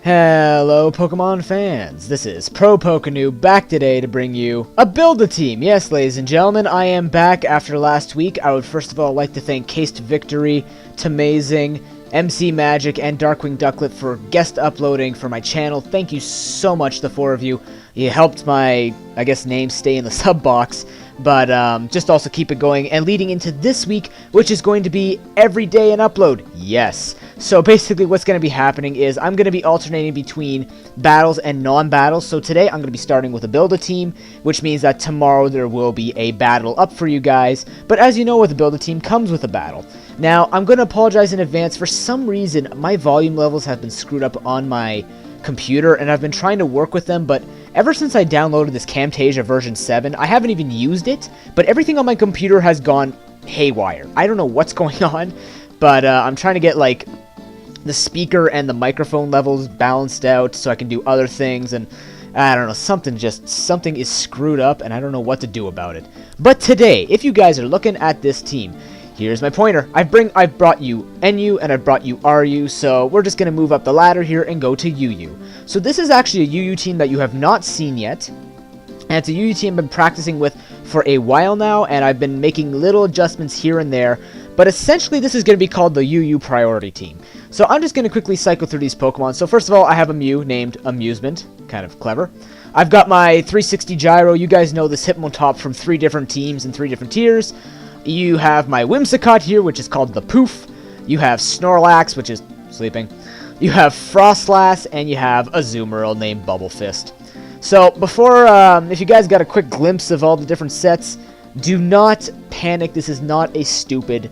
Hello Pokemon fans, this is ProPokeNoob back today to bring you a Build-A-Team. Yes, ladies and gentlemen, I am back after last week. I would first of all like to thank Cased Victory, Tamazing, MC Magic, and Darkwing Ducklet for guest uploading for my channel. Thank you so much, the four of you. You helped my, name stay in the sub box, but just also keep it going. And leading into this week, which is going to be every day an upload. Yes. So basically what's going to be happening is I'm going to be alternating between battles and non-battles. So today I'm going to be starting with a Build-A-Team, which means that tomorrow there will be a battle up for you guys. But as you know, with a Build-A-Team comes with a battle. Now, I'm going to apologize in advance. For some reason, my volume levels have been screwed up on my computer, and I've been trying to work with them, but ever since I downloaded this Camtasia version 7, I haven't even used it, but everything on my computer has gone haywire. I don't know what's going on, but I'm trying to get, like, the speaker and the microphone levels balanced out so I can do other things, and I don't know, something is screwed up, and I don't know what to do about it. But today, if you guys are looking at this team, here's my pointer. I've brought you NU and I've brought you RU, so we're just gonna move up the ladder here and go to UU. So this is actually a UU team that you have not seen yet, and it's a UU team I've been practicing with for a while now, and I've been making little adjustments here and there, but essentially this is going to be called the UU priority team. So I'm just going to quickly cycle through these Pokemon. So first of all, I have a Mew named Amusement, kind of clever. I've got my 360 Gyro. You guys know this Hitmontop from 3 different teams and 3 different tiers. You have my Whimsicott here, which is called the Poof. You have Snorlax, which is sleeping. You have Frostlass, and you have a Azumarill named Bubble Fist. So before, if you guys got a quick glimpse of all the different sets, do not panic. This is not a stupid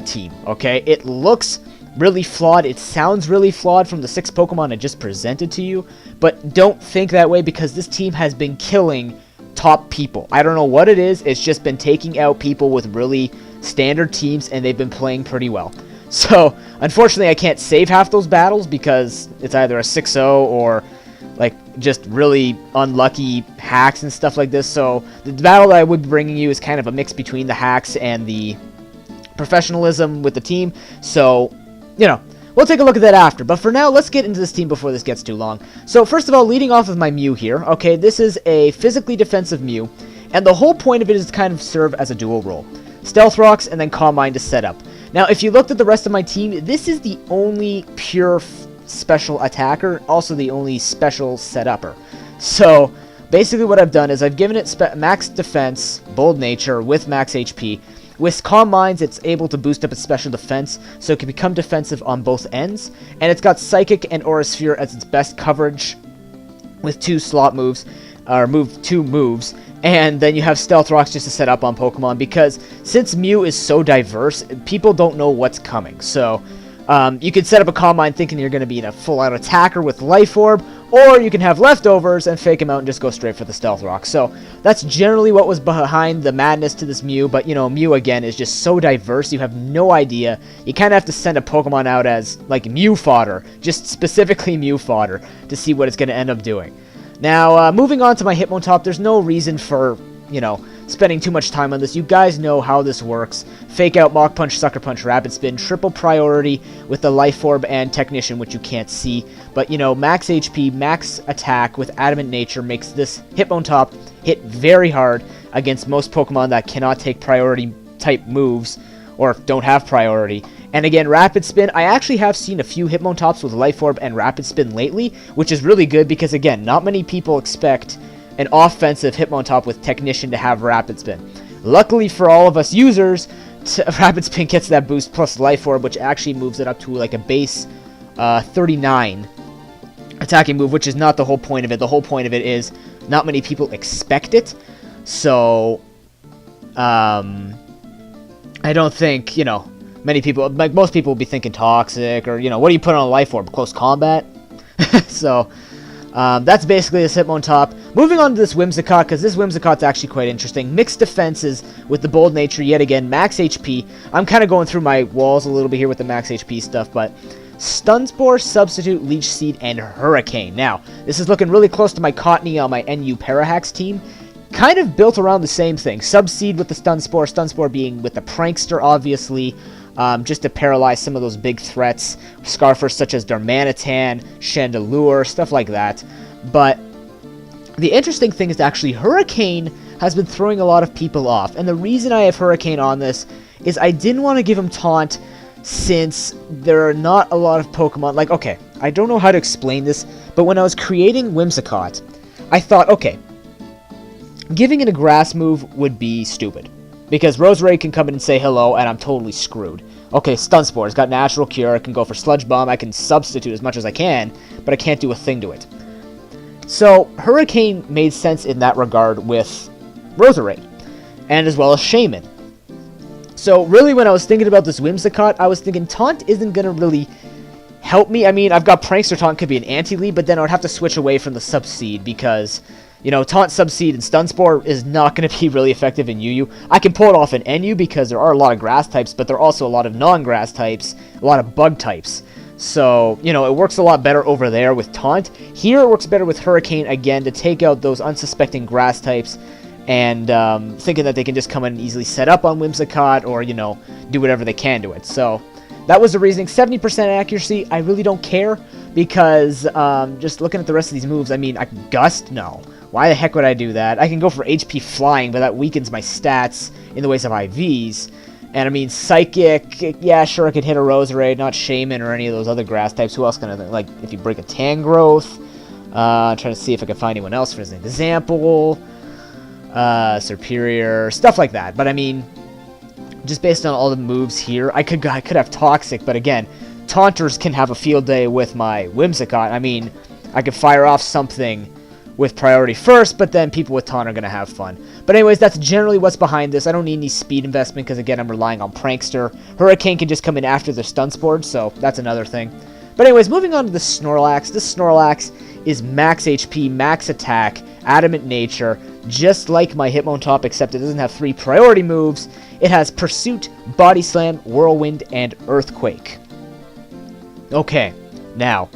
team, okay? It looks really flawed. It sounds really flawed from the 6 Pokemon I just presented to you, but don't think that way because this team has been killing top people. I don't know what it is. It's just been taking out people with really standard teams, and they've been playing pretty well. So, unfortunately, I can't save half those battles because it's either a 6-0 or like just really unlucky hacks and stuff like this. So the battle that I would be bringing you is kind of a mix between the hacks and the professionalism with the team. So, you know, we'll take a look at that after. But for now, let's get into this team before this gets too long. So first of all, leading off with my Mew here. Okay, this is a physically defensive Mew, and the whole point of it is to kind of serve as a dual role. Stealth Rocks and then Calm Mind to set up. Now, if you looked at the rest of my team, this is the only pure special attacker, also the only special set-upper. So basically what I've done is I've given it max defense, bold nature with max HP. With Calm Minds, it's able to boost up its special defense, so it can become defensive on both ends. And it's got Psychic and Aura Sphere as its best coverage with 2 slot moves, or 2 moves. And then you have Stealth Rocks just to set up on Pokemon, because since Mew is so diverse, people don't know what's coming. So you could set up a Calm Mind thinking you're going to be a full-out attacker with Life Orb, or you can have leftovers and fake them out and just go straight for the Stealth Rock. So that's generally what was behind the madness to this Mew, but you know, Mew again is just so diverse, you have no idea. You kind of have to send a Pokemon out as like Mew fodder, just specifically Mew fodder, to see what it's going to end up doing. Now, moving on to my Hitmontop, there's no reason for, you know, spending too much time on this. You guys know how this works. Fake out, Mach Punch, Sucker Punch, Rapid Spin, triple priority with the Life Orb and Technician, which you can't see. But, you know, max HP, max attack with Adamant Nature makes this Hitmontop hit very hard against most Pokemon that cannot take priority type moves or don't have priority. And again, Rapid Spin, I actually have seen a few Hitmontops with Life Orb and Rapid Spin lately, which is really good because, again, not many people expect an offensive Hitmontop with Technician to have Rapid Spin. Luckily for all of us users, Rapid Spin gets that boost plus Life Orb, which actually moves it up to like a base 39 attacking move, which is not the whole point of it. The whole point of it is not many people expect it. So, I don't think, you know, many people, like most people will be thinking Toxic or, you know, what do you put on a Life Orb? Close Combat? So, that's basically this Hitmontop. Moving on to this Whimsicott, because this Whimsicott's actually quite interesting. Mixed defenses with the bold nature, yet again, max HP. I'm kind of going through my walls a little bit here with the max HP stuff, but Stun Spore, Substitute, Leech Seed, and Hurricane. Now, this is looking really close to my Cottony on my NU Parahax team. Kind of built around the same thing. Subseed with the Stun Spore being with the Prankster, obviously. just to paralyze some of those big threats, Scarfers such as Darmanitan, Chandelure, stuff like that. But the interesting thing is actually Hurricane has been throwing a lot of people off, and the reason I have Hurricane on this is I didn't want to give him Taunt since there are not a lot of Pokemon. Like, okay, I don't know how to explain this, but when I was creating Whimsicott, I thought, okay, giving it a grass move would be stupid, because Roserade can come in and say hello, and I'm totally screwed. Okay, Stun Spore, it's got Natural Cure, I can go for Sludge Bomb, I can substitute as much as I can, but I can't do a thing to it. So, Hurricane made sense in that regard with Roserade, and as well as Shaman. So, really, when I was thinking about this Whimsicott, I was thinking Taunt isn't going to really help me. I mean, I've got Prankster Taunt could be an anti-lead, but then I would have to switch away from the Subseed, because, you know, Taunt, Subseed, and Stun Spore is not going to be really effective in UU. I can pull it off in NU because there are a lot of grass types, but there are also a lot of non-grass types, a lot of bug types. So, you know, it works a lot better over there with Taunt. Here it works better with Hurricane, again, to take out those unsuspecting grass types, and thinking that they can just come in and easily set up on Whimsicott, or, you know, do whatever they can to it. So, that was the reasoning. 70% accuracy, I really don't care, because just looking at the rest of these moves, I mean, I can Gust? No. Why the heck would I do that? I can go for HP Flying, but that weakens my stats in the ways of IVs. And I mean, Psychic, yeah, sure, I could hit a Roserade, not Shaman or any of those other grass types. Who else can I, like, if you break a Tangrowth? Trying to see if I can find anyone else for an example. Superior, stuff like that. But I mean, just based on all the moves here, I could have Toxic, but again, Taunters can have a field day with my Whimsicott. I mean, I could fire off something with priority first, but then people with Taunt are going to have fun. But anyways, that's generally what's behind this. I don't need any speed investment because, again, I'm relying on Prankster. Hurricane can just come in after the Stun Spore, so that's another thing. But anyways, moving on to the Snorlax. This Snorlax is max HP, max attack, Adamant Nature, just like my Hitmontop, except it doesn't have 3 priority moves. It has Pursuit, Body Slam, Whirlwind, and Earthquake. Okay, now,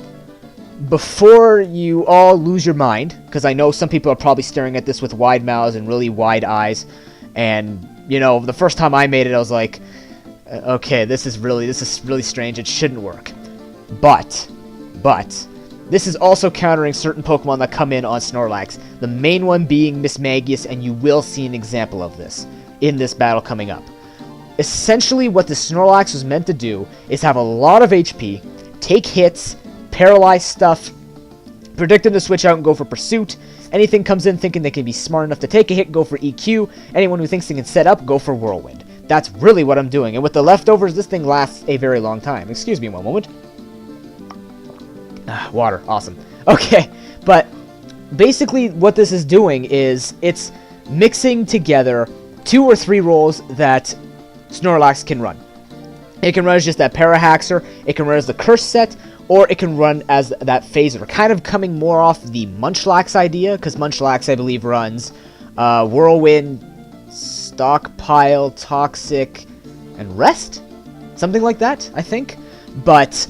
before you all lose your mind, because I know some people are probably staring at this with wide mouths and really wide eyes, and, you know, the first time I made it, I was like, okay, this is really strange, it shouldn't work. But, this is also countering certain Pokemon that come in on Snorlax, the main one being Mismagius, and you will see an example of this in this battle coming up. Essentially, what the Snorlax was meant to do is have a lot of HP, take hits, paralyze stuff, predict them to switch out and go for Pursuit. Anything comes in thinking they can be smart enough to take a hit, go for EQ. Anyone who thinks they can set up, go for Whirlwind. That's really what I'm doing, and with the leftovers, this thing lasts a very long time. Excuse me one moment. Water, awesome. Okay, but basically what this is doing is it's mixing together 2 or 3 roles that Snorlax can run. It can run as just that Parahaxer, it can run as the Curse set, or it can run as that Phaser. Kind of coming more off the Munchlax idea, because Munchlax, I believe, runs Whirlwind, Stockpile, Toxic, and Rest? Something like that, I think. But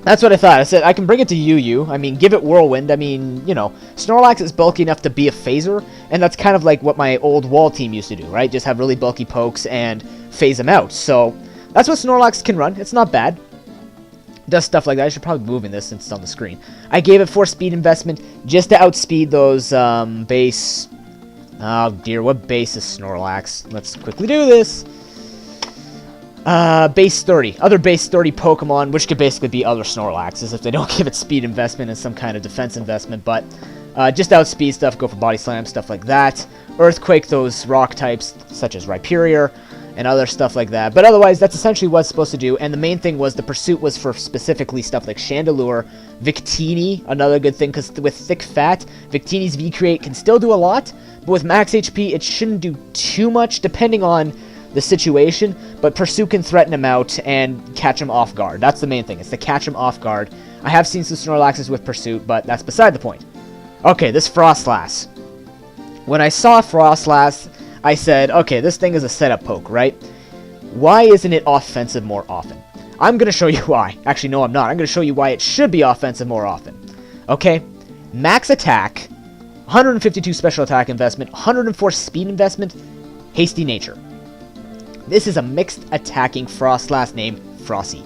that's what I thought. I said, I can bring it to UU. I mean, give it Whirlwind. I mean, you know, Snorlax is bulky enough to be a Phaser, and that's kind of like what my old Wall team used to do, right? Just have really bulky pokes and phase them out. So, that's what Snorlax can run. It's not bad. Does stuff like that. I should probably be moving this since it's on the screen. I gave it 4 speed investment just to outspeed those base... Oh dear, what base is Snorlax? Let's quickly do this. Base 30. Other base 30 Pokemon, which could basically be other Snorlaxes if they don't give it speed investment and some kind of defense investment, but just outspeed stuff, go for Body Slam, stuff like that. Earthquake those rock types, such as Rhyperior, and other stuff like that. But otherwise, that's essentially what it's supposed to do, and the main thing was the Pursuit was for specifically stuff like Chandelure, Victini, another good thing, because with thick fat, Victini's V-Create can still do a lot, but with max HP, it shouldn't do too much, depending on the situation, but Pursuit can threaten him out and catch him off guard. That's the main thing, it's to catch him off guard. I have seen some Snorlaxes with Pursuit, but that's beside the point. Okay, this Frostlass. When I saw Frostlass, I said, okay, this thing is a setup poke, right? Why isn't it offensive more often? I'm going to show you why. Actually, no, I'm not. I'm going to show you why it should be offensive more often. Okay? Max attack, 152 special attack investment, 104 speed investment, hasty nature. This is a mixed attacking Froslass named Frosty,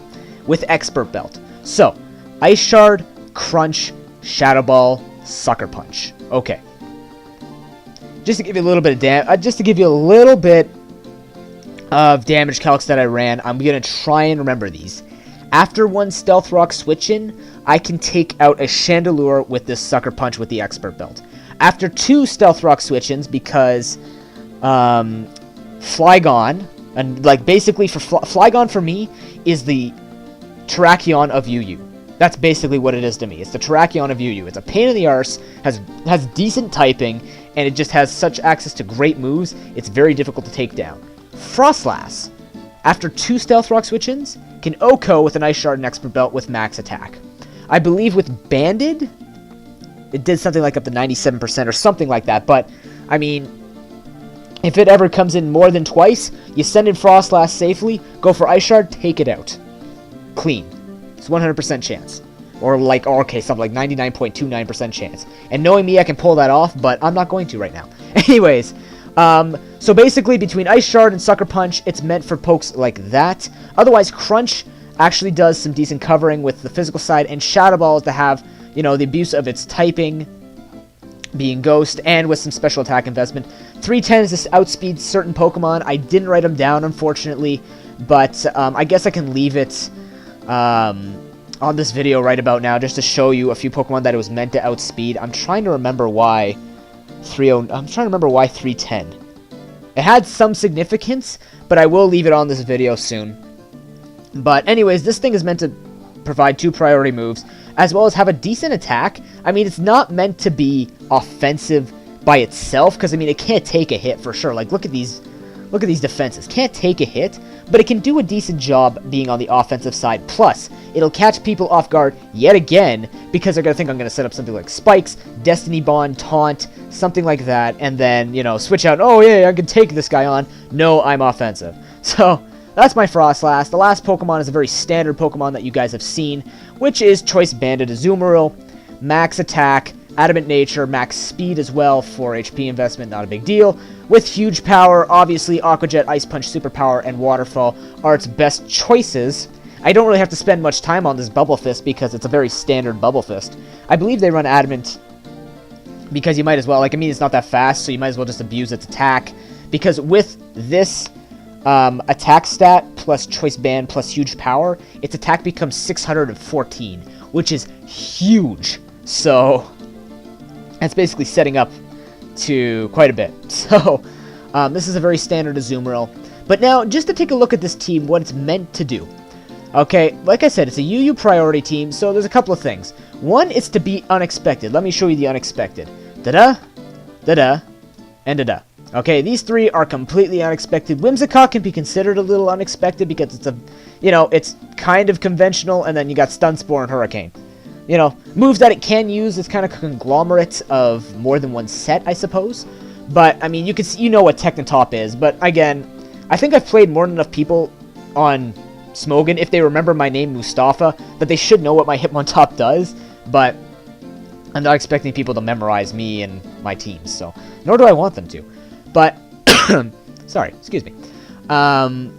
with Expert Belt. So, Ice Shard, Crunch, Shadow Ball, Sucker Punch. Okay. Just to give you a little bit of damage calcs that I ran, I'm gonna try and remember these. After one Stealth Rock switch in, I can take out a Chandelure with this Sucker Punch with the Expert Belt. After 2 Stealth Rock switch-ins, because Flygon, and like basically for Flygon for me is the Terrakion of UU. That's basically what it is to me. It's the Terrakion of UU. It's a pain in the arse, has decent typing, and it just has such access to great moves, it's very difficult to take down. Froslass, after 2 Stealth Rock switch-ins, can OHKO with an Ice Shard and Expert Belt with max attack. I believe with Banded, it did something like up to 97% or something like that, but, I mean, if it ever comes in more than twice, you send in Froslass safely, go for Ice Shard, take it out. Clean. It's 100% chance. Or okay, something like 99.29% chance. And knowing me, I can pull that off, but I'm not going to right now. Anyways, so basically between Ice Shard and Sucker Punch, it's meant for pokes like that. Otherwise, Crunch actually does some decent covering with the physical side, and Shadow Ball is to have, you know, the abuse of its typing, being Ghost, and with some special attack investment. 310 is to outspeed certain Pokemon. I didn't write them down, unfortunately, but I guess I can leave it on this video right about now, just to show you a few Pokemon that it was meant to outspeed. I'm trying to remember why 310. It had some significance, but I will leave it on this video soon. But anyways, this thing is meant to provide 2 priority moves, as well as have a decent attack. I mean, it's not meant to be offensive by itself, because I mean, it can't take a hit for sure. Like, look at these defenses. Can't take a hit, but it can do a decent job being on the offensive side. Plus, it'll catch people off guard yet again, because they're going to think I'm going to set up something like Spikes, Destiny Bond, Taunt, something like that, and then, you know, switch out, oh yeah, I can take this guy on. No, I'm offensive. So, that's my Froslass. The last Pokemon is a very standard Pokemon that you guys have seen, which is Choice Banded Azumarill. Max attack, Adamant Nature, max speed as well for HP investment, not a big deal. With huge power, obviously Aqua Jet, Ice Punch, Superpower, and Waterfall are its best choices. I don't really have to spend much time on this Bubble Fist because it's a very standard Bubble Fist. I believe they run Adamant because you might as well, like, I mean, it's not that fast, so you might as well just abuse its attack. Because with this attack stat plus Choice Band plus huge power, its attack becomes 614, which is huge. So that's basically setting up to quite a bit. So this is a very standard Azumarill. But now, just to take a look at this team, what it's meant to do. Okay, like I said, it's a UU priority team, so there's a couple of things. One is to be unexpected. Let me show you the unexpected. Da-da, da-da, and da-da. Okay, these 3 are completely unexpected. Whimsicott can be considered a little unexpected because it's a, you know, it's kind of conventional, and then you got Stun Spore and Hurricane. You know, moves that it can use, it's kind of a conglomerate of more than one set, I suppose. But, I mean, you know what Technotop is, but again, I think I've played more than enough people on Smogon, if they remember my name, Mustafa, that they should know what my Hitmontop does, but I'm not expecting people to memorize me and my teams, so, nor do I want them to. But, sorry, excuse me.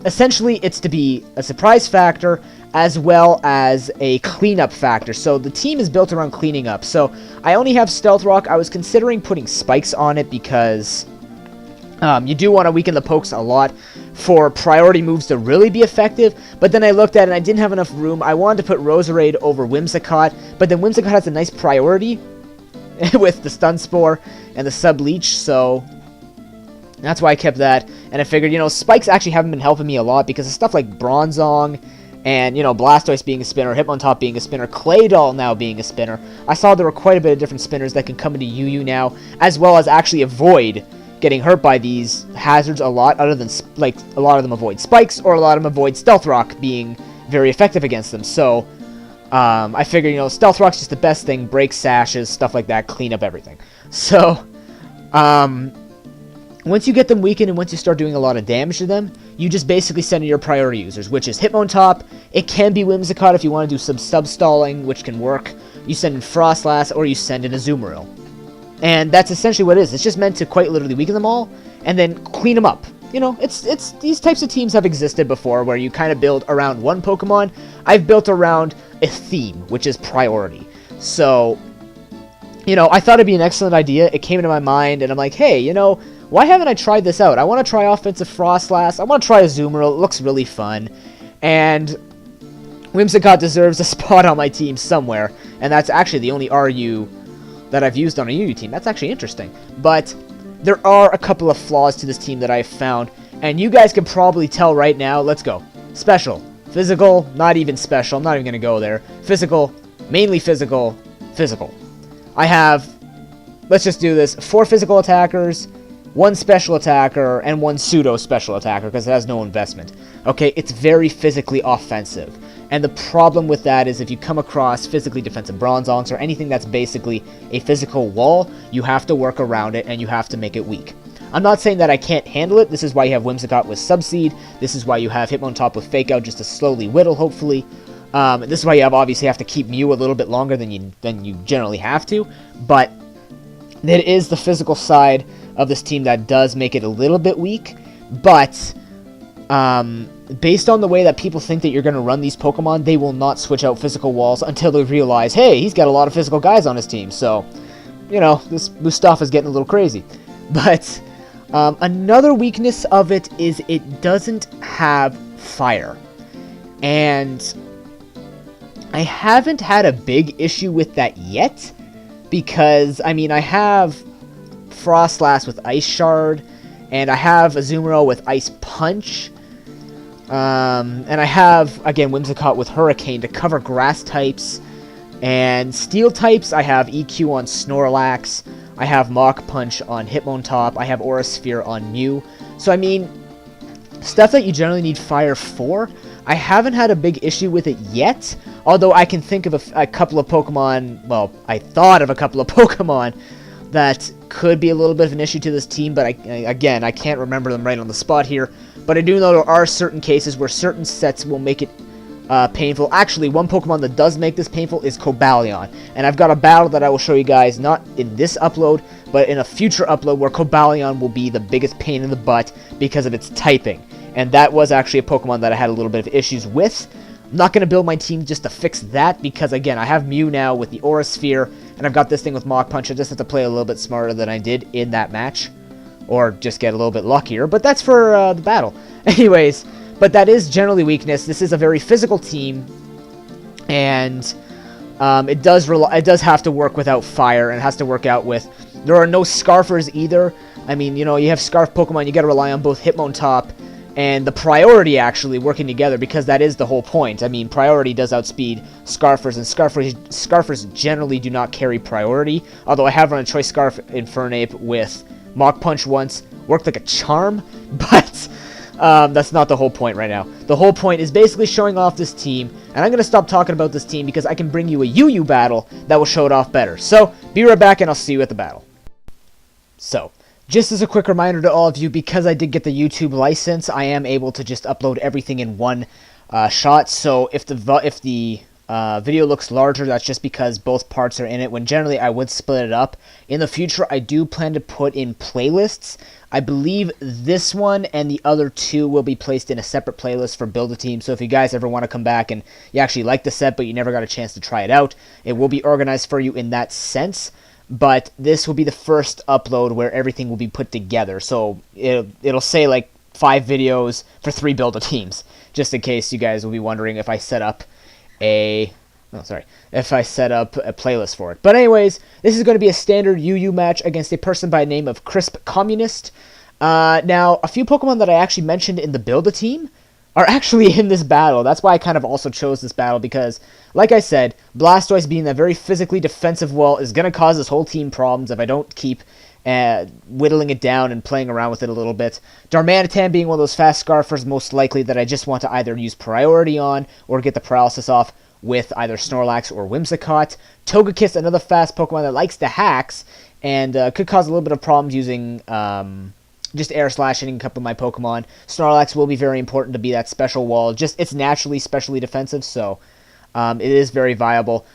Essentially, it's to be a surprise factor, as well as a cleanup factor. So the team is built around cleaning up. So I only have Stealth Rock. I was considering putting Spikes on it because you do want to weaken the pokes a lot for priority moves to really be effective. But then I looked at it and I didn't have enough room. I wanted to put Roserade over Whimsicott, but then Whimsicott has a nice priority with the Stun Spore and the Sub Leech, so that's why I kept that. And I figured, you know, Spikes actually haven't been helping me a lot because of stuff like Bronzong and, you know, Blastoise being a spinner, Hitmontop being a spinner, Claydol now being a spinner. I saw there were quite a bit of different spinners that can come into UU now, as well as actually avoid getting hurt by these hazards a lot, other than, like, a lot of them avoid Spikes, or a lot of them avoid Stealth Rock being very effective against them. So, I figured, you know, Stealth Rock's just the best thing, break sashes, stuff like that, clean up everything. So, once you get them weakened and once you start doing a lot of damage to them, you just basically send in your priority users, which is Hitmontop. It can be Whimsicott if you want to do some sub-stalling, which can work. You send in Froslass, or you send in Azumarill. And that's essentially what it is. It's just meant to quite literally weaken them all, and then clean them up. you know, it's these types of teams have existed before where you kind of build around one Pokemon. I've built around a theme, which is priority. So, you know, I thought it'd be an excellent idea. It came into my mind, and I'm like, hey, you know, why haven't I tried this out? I want to try offensive Frostlass. I want to try Azumarill. It looks really fun. And Whimsicott deserves a spot on my team somewhere. And that's actually the only RU that I've used on a UU team. That's actually interesting. But there are a couple of flaws to this team that I've found. And you guys can probably tell right now. Let's go. Special. Physical. Not even special. I'm not even going to go there. Physical. Mainly physical. Physical. I have, let's just do this, 4 physical attackers, 1 special attacker, and 1 pseudo-special attacker, because it has no investment. Okay, it's very physically offensive. And the problem with that is if you come across physically defensive Bronzonks or anything that's basically a physical wall, you have to work around it and you have to make it weak. I'm not saying that I can't handle it. This is why you have Whimsicott with Subseed. This is why you have Hitmontop with Fake Out just to slowly whittle, hopefully. This is why you obviously have to keep Mew a little bit longer than you generally have to, but it is the physical side of this team that does make it a little bit weak, but based on the way that people think that you're going to run these Pokemon, they will not switch out physical walls until they realize, hey, he's got a lot of physical guys on his team, so, you know, this Mustafa's getting a little crazy. But another weakness of it is it doesn't have fire, and I haven't had a big issue with that yet, because, I mean, I have Frostlass with Ice Shard, and I have Azumarill with Ice Punch, and I have, again, Whimsicott with Hurricane to cover grass types, and steel types, I have EQ on Snorlax, I have Mach Punch on Hitmontop, I have Aura Sphere on Mew, so I mean, stuff that you generally need fire for. I haven't had a big issue with it yet, although I can think of a couple of Pokemon, well, I thought of a couple of Pokemon that could be a little bit of an issue to this team, but again, I can't remember them right on the spot here, but I do know there are certain cases where certain sets will make it painful. Actually, one Pokemon that does make this painful is Cobalion, and I've got a battle that I will show you guys, not in this upload, but in a future upload where Cobalion will be the biggest pain in the butt because of its typing. And that was actually a Pokemon that I had a little bit of issues with. I'm not going to build my team just to fix that, because again, I have Mew now with the Aura Sphere, and I've got this thing with Mach Punch. I just have to play a little bit smarter than I did in that match, or just get a little bit luckier, but that's for the battle. Anyways, but that is generally weakness. This is a very physical team, and it does have to work without fire, and it has to work out with, there are no Scarfers either. I mean, you know, you have Scarf Pokemon, you got to rely on both Hitmontop and the priority actually working together, because that is the whole point. I mean, priority does outspeed Scarfers, and Scarfers generally do not carry priority, although I have run a Choice Scarf Infernape with Mach Punch once, worked like a charm, but that's not the whole point right now. The whole point is basically showing off this team, and I'm going to stop talking about this team because I can bring you a UU battle that will show it off better. So, be right back and I'll see you at the battle. So, just as a quick reminder to all of you, because I did get the YouTube license, I am able to just upload everything in one shot. So if the video looks larger, that's just because both parts are in it, when generally I would split it up. In the future, I do plan to put in playlists. I believe this one and the other 2 will be placed in a separate playlist for Build-A-Team, so if you guys ever want to come back and you actually like the set but you never got a chance to try it out, it will be organized for you in that sense. But this will be the first upload where everything will be put together. So it'll say like 5 videos for 3 Build-A-Teams, just in case you guys will be wondering if I set up a playlist for it. But anyways, this is going to be a standard UU match against a person by the name of Crisp Communist. Now, a few Pokemon that I actually mentioned in the Build-A-Team are actually in this battle. That's why I kind of also chose this battle, because, like I said, Blastoise being a very physically defensive wall is going to cause this whole team problems if I don't keep whittling it down and playing around with it a little bit. Darmanitan being one of those fast Scarfers, most likely that I just want to either use priority on or get the paralysis off with either Snorlax or Whimsicott. Togekiss, another fast Pokemon that likes to hacks and could cause a little bit of problems using just Air Slash hitting a couple of my Pokemon. Snorlax will be very important to be that special wall. Just it's naturally specially defensive, so it is very viable.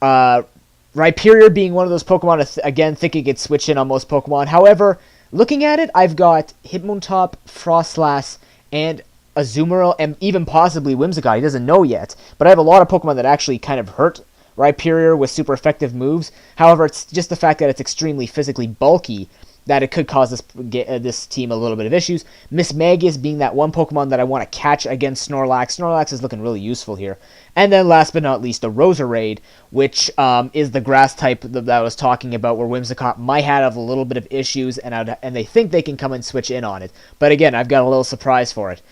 Rhyperior being one of those Pokemon, again, think it could switch in on most Pokemon. However, looking at it, I've got Hitmontop, Frostlass, and Azumarill, and even possibly Whimsicott. He doesn't know yet, but I have a lot of Pokemon that actually kind of hurt Rhyperior with super effective moves. However, it's just the fact that it's extremely physically bulky that it could cause this team a little bit of issues. Mismagius being that one Pokemon that I want to catch against Snorlax. Snorlax is looking really useful here. And then last but not least, a Roserade, which is the grass type that I was talking about, where Whimsicott might have a little bit of issues, and they think they can come and switch in on it. But again, I've got a little surprise for it.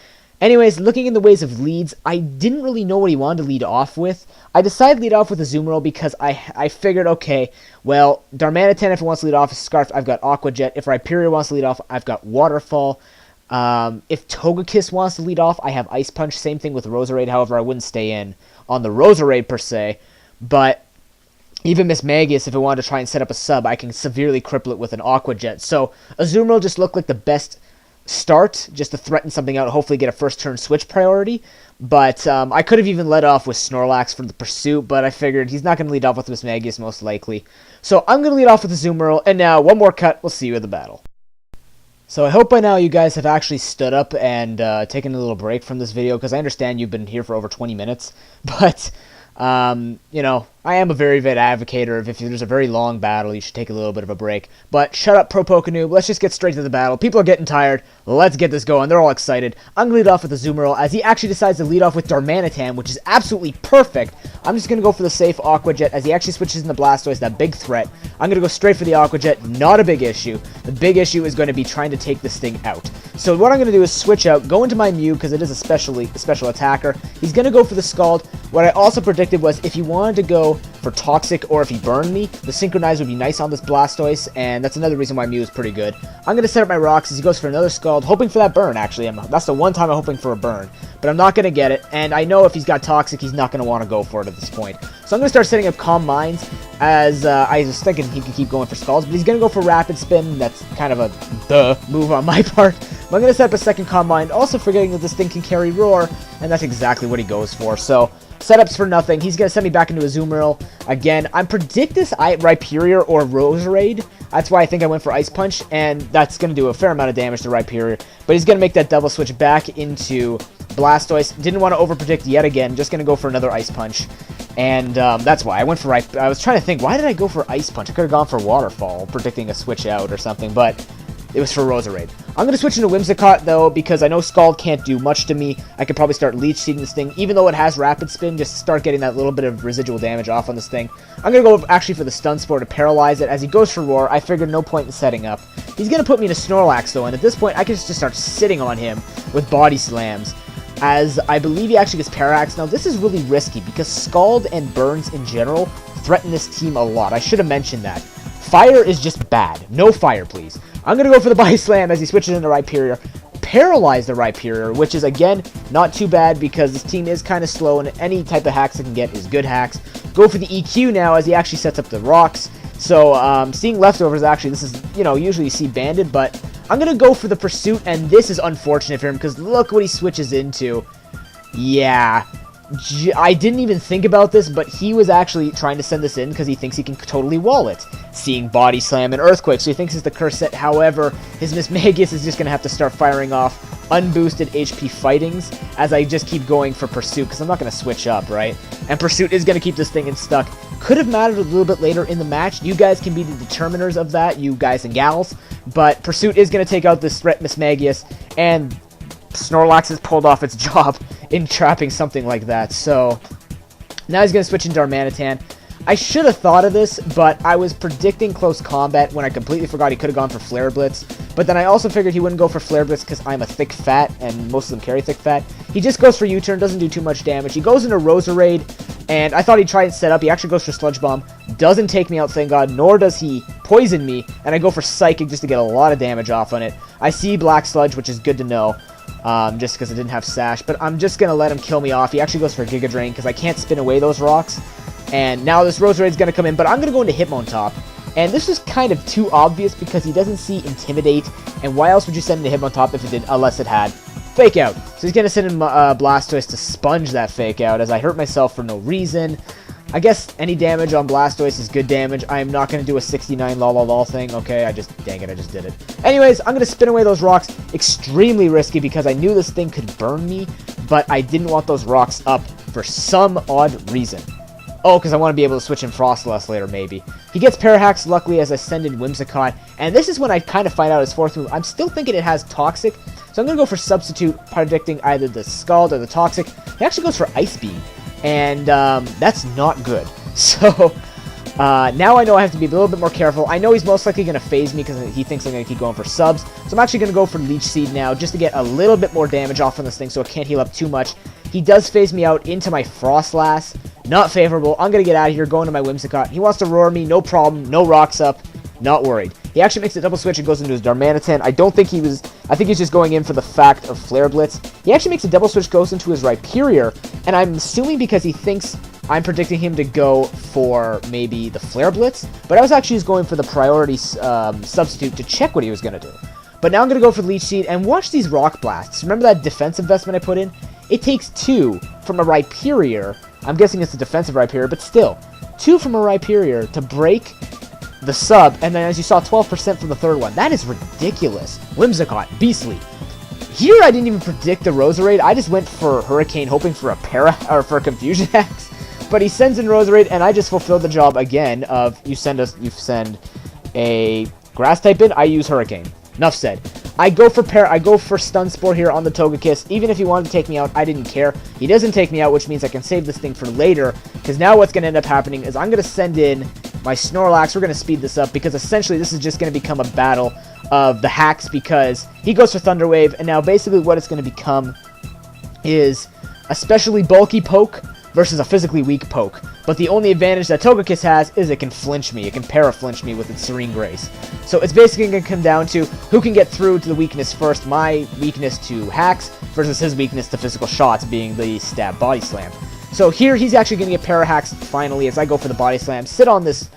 Anyways, looking in the ways of leads, I didn't really know what he wanted to lead off with. I decided to lead off with Azumarill because I figured, okay, well, Darmanitan, if it wants to lead off with Scarf, I've got Aqua Jet. If Rhyperior wants to lead off, I've got Waterfall. If Togekiss wants to lead off, I have Ice Punch. Same thing with Roserade. However, I wouldn't stay in on the Roserade per se. But even Mismagius, if it wanted to try and set up a sub, I can severely cripple it with an Aqua Jet. So Azumarill just looked like the best start, just to threaten something out, hopefully get a first turn switch priority. But I could have even led off with Snorlax for the pursuit, but I figured he's not going to lead off with Mismagius most likely. So I'm going to lead off with Azumarill, and now one more cut, we'll see you at the battle. So I hope by now you guys have actually stood up and taken a little break from this video, because I understand you've been here for over 20 minutes, but you know, I am a very big advocator of if there's a very long battle, you should take a little bit of a break. But shut up, ProPokeNoob. Let's just get straight to the battle. People are getting tired. Let's get this going. They're all excited. I'm going to lead off with Azumarill, as he actually decides to lead off with Darmanitan, which is absolutely perfect. I'm just going to go for the safe Aqua Jet, as he actually switches into Blastoise, that big threat. I'm going to go straight for the Aqua Jet. Not a big issue. The big issue is going to be trying to take this thing out. So what I'm going to do is switch out, go into my Mew, because it is a special attacker. He's going to go for the Scald. What I also predicted was if he wanted to go for Toxic, or if he burned me, the Synchronize would be nice on this Blastoise, and that's another reason why Mew is pretty good. I'm going to set up my rocks as he goes for another Scald, hoping for that burn, actually. That's the one time I'm hoping for a burn, but I'm not going to get it, and I know if he's got Toxic, he's not going to want to go for it at this point. So I'm going to start setting up Calm Minds, as I was thinking he could keep going for Scalds, but he's going to go for Rapid Spin. That's kind of a duh move on my part. But I'm going to set up a second Calm Mind, also forgetting that this thing can carry Roar, and that's exactly what he goes for. So setups for nothing. He's going to send me back into Azumarill. Again, I predict this Rhyperior or Roserade. That's why I think I went for Ice Punch, and that's going to do a fair amount of damage to Rhyperior. But he's going to make that double switch back into Blastoise. Didn't want to overpredict yet again. Just going to go for another Ice Punch. And that's why I went for I was trying to think, why did I go for Ice Punch? I could have gone for Waterfall, predicting a switch out or something, but it was for Roserade. I'm going to switch into Whimsicott, though, because I know Scald can't do much to me. I could probably start Leech Seeding this thing, even though it has Rapid Spin, just start getting that little bit of residual damage off on this thing. I'm going to go actually for the Stun Spore to paralyze it. As he goes for Roar, I figured no point in setting up. He's going to put me into Snorlax, though, and at this point, I can just start sitting on him with Body Slams, as I believe he actually gets Parallax. Now, this is really risky, because Scald and Burns in general threaten this team a lot. I should have mentioned that. Fire is just bad. No fire, please. I'm going to go for the Body Slam as he switches into Rhyperior. Paralyze the Rhyperior, which is, again, not too bad because this team is kind of slow, and any type of hacks I can get is good hacks. Go for the EQ now as he actually sets up the rocks. So, seeing leftovers, actually, this is, you know, usually you see Banded, but I'm going to go for the Pursuit, and this is unfortunate for him because look what he switches into. Yeah, I didn't even think about this, but he was actually trying to send this in because he thinks he can totally wall it. Seeing Body Slam and Earthquake, so he thinks it's the curse set. However, his Mismagius is just going to have to start firing off unboosted HP Fightings as I just keep going for Pursuit because I'm not going to switch up, right? And Pursuit is going to keep this thing in stuck. Could have mattered a little bit later in the match. You guys can be the determiners of that, you guys and gals. But Pursuit is going to take out this threat Mismagius, and Snorlax has pulled off its job in trapping something like that. So now he's going to switch into Darmanitan. I should have thought of this, but I was predicting close combat when I completely forgot he could have gone for Flare Blitz. But then I also figured he wouldn't go for Flare Blitz because I'm a thick fat, and most of them carry thick fat. He just goes for U-turn, doesn't do too much damage. He goes into Roserade, and I thought he'd try and set up. He actually goes for Sludge Bomb. Doesn't take me out, thank God, nor does he poison me. And I go for Psychic just to get a lot of damage off on it. I see Black Sludge, which is good to know. Just because I didn't have Sash, but I'm just going to let him kill me off. He actually goes for Giga Drain because I can't spin away those rocks. And now this Roserade's going to come in, but I'm going to go into Hitmontop. And this is kind of too obvious because he doesn't see Intimidate, and why else would you send into Hitmontop if it did, unless it had Fake Out? So he's going to send in Blastoise to sponge that Fake Out as I hurt myself for no reason. I guess any damage on Blastoise is good damage. I am not going to do a 69 lol thing. Okay, dang it, I just did it. Anyways, I'm going to spin away those rocks. Extremely risky because I knew this thing could burn me, but I didn't want those rocks up for some odd reason. Oh, because I want to be able to switch in Frostless later, maybe. He gets Parahax, luckily, as I send in Whimsicott. And this is when I kind of find out his fourth move. I'm still thinking it has Toxic, so I'm going to go for Substitute, predicting either the Scald or the Toxic. He actually goes for Ice Beam, and that's not good. So, now I know I have to be a little bit more careful. I know he's most likely going to phase me because he thinks I'm going to keep going for subs. So I'm actually going to go for Leech Seed now, just to get a little bit more damage off on this thing so it can't heal up too much. He does phase me out into my Frostlass. Not favorable. I'm going to get out of here, going to my Whimsicott. He wants to roar me, no problem, no rocks up, not worried. He actually makes a double switch and goes into his Darmanitan. I think he's just going in for the fact of Flare Blitz. He actually makes a double switch, goes into his Rhyperior, and I'm assuming because he thinks I'm predicting him to go for maybe the Flare Blitz, but I was actually just going for the priority substitute to check what he was going to do. But now I'm going to go for Leech Seed, and watch these Rock Blasts. Remember that defense investment I put in? It takes 2 from a Rhyperior. I'm guessing it's a defensive Rhyperior, but still, 2 from a Rhyperior to break the sub, and then as you saw, 12% from the third one. That is ridiculous. Whimsicott, beastly. Here I didn't even predict the Roserade. I just went for Hurricane, hoping for a Confusion Axe. But he sends in Roserade, and I just fulfilled the job again of you send a Grass type in, I use Hurricane. Enough said. I go for Stun Spore here on the Togekiss. Even if he wanted to take me out, I didn't care. He doesn't take me out, which means I can save this thing for later. Because now what's going to end up happening is I'm going to send in my Snorlax. We're going to speed this up because essentially this is just going to become a battle of the hacks because he goes for Thunder Wave. And now basically what it's going to become is a specially bulky poke versus a physically weak poke. But the only advantage that Togekiss has is it can flinch me. It can para-flinch me with its Serene Grace. So it's basically going to come down to who can get through to the weakness first. My weakness to hacks versus his weakness to physical shots, being the stab body slam. So here he's actually going to get para-hacks finally as I go for the body slam. Sit on this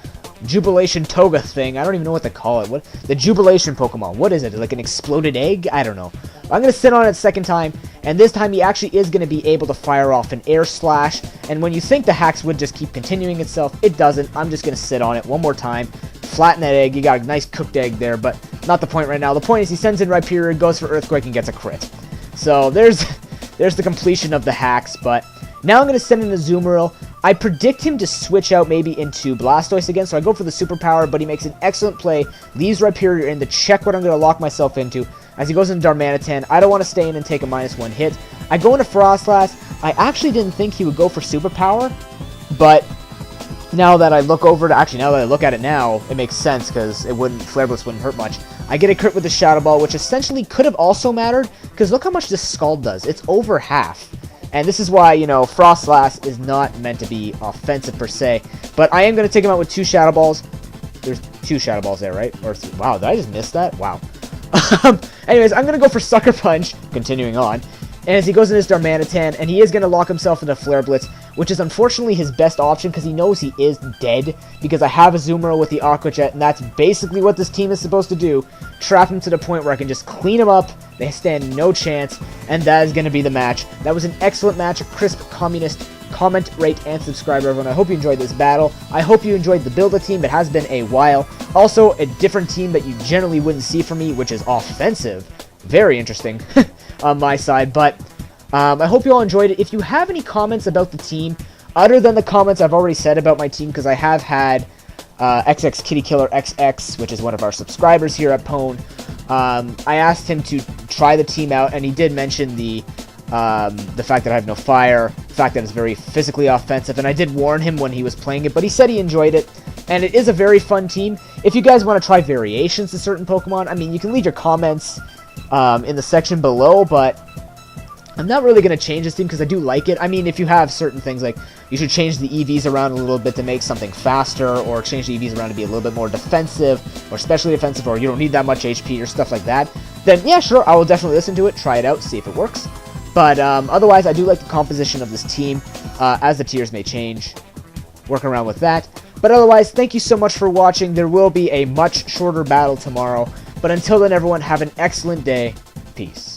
Jubilation Toga thing. I don't even know what to call it. The Jubilation Pokemon. What is it? Like an exploded egg? I don't know. I'm going to sit on it a second time, and this time he actually is going to be able to fire off an Air Slash, and when you think the hacks would just keep continuing itself, it doesn't. I'm just going to sit on it one more time, flatten that egg. You got a nice cooked egg there, but not the point right now. The point is he sends in Rhyperior, goes for Earthquake, and gets a crit. So there's the completion of the hacks, but now I'm going to send in a Azumarill. I predict him to switch out maybe into Blastoise again, so I go for the Superpower, but he makes an excellent play, leaves Rhyperior in to check what I'm going to lock myself into. As he goes into Darmanitan, I don't want to stay in and take a -1 hit. I go into Frostlass. I actually didn't think he would go for Superpower, but now that I look at it now, it makes sense because Flare Blitz wouldn't hurt much. I get a crit with the Shadow Ball, which essentially could have also mattered, because look how much this Scald does. It's over half. And this is why, you know, Frostlass is not meant to be offensive per se. But I am going to take him out with 2 Shadow Balls. There's 2 Shadow Balls there, right? Or wow, did I just miss that? Wow. Anyways, I'm going to go for Sucker Punch, continuing on. And as he goes in his Darmanitan, and he is going to lock himself into Flare Blitz, which is unfortunately his best option because he knows he is dead. Because I have a Azumarill with the Aqua Jet, and that's basically what this team is supposed to do. Trap him to the point where I can just clean him up. They stand no chance, and that is going to be the match. That was an excellent match, a crisp communist. Comment, rate, and subscribe, everyone. I hope you enjoyed this battle. I hope you enjoyed the Build-A-Team. It has been a while. Also, a different team that you generally wouldn't see from me, which is offensive. Very interesting on my side, but I hope you all enjoyed it. If you have any comments about the team, other than the comments I've already said about my team, because I have had XX Kitty Killer XX, which is one of our subscribers here at Pwn, I asked him to try the team out, and he did mention the fact that I have no fire, the fact that it's very physically offensive, and I did warn him when he was playing it, but he said he enjoyed it, and it is a very fun team. If you guys want to try variations to certain Pokemon, I mean, you can leave your comments in the section below, but I'm not really going to change this team because I do like it. I mean, if you have certain things like you should change the EVs around a little bit to make something faster, or change the EVs around to be a little bit more defensive, or especially defensive, or you don't need that much HP or stuff like that, then yeah, sure, I will definitely listen to it, try it out, see if it works. But otherwise, I do like the composition of this team, as the tiers may change. Work around with that. But otherwise, thank you so much for watching. There will be a much shorter battle tomorrow. But until then, everyone, have an excellent day. Peace.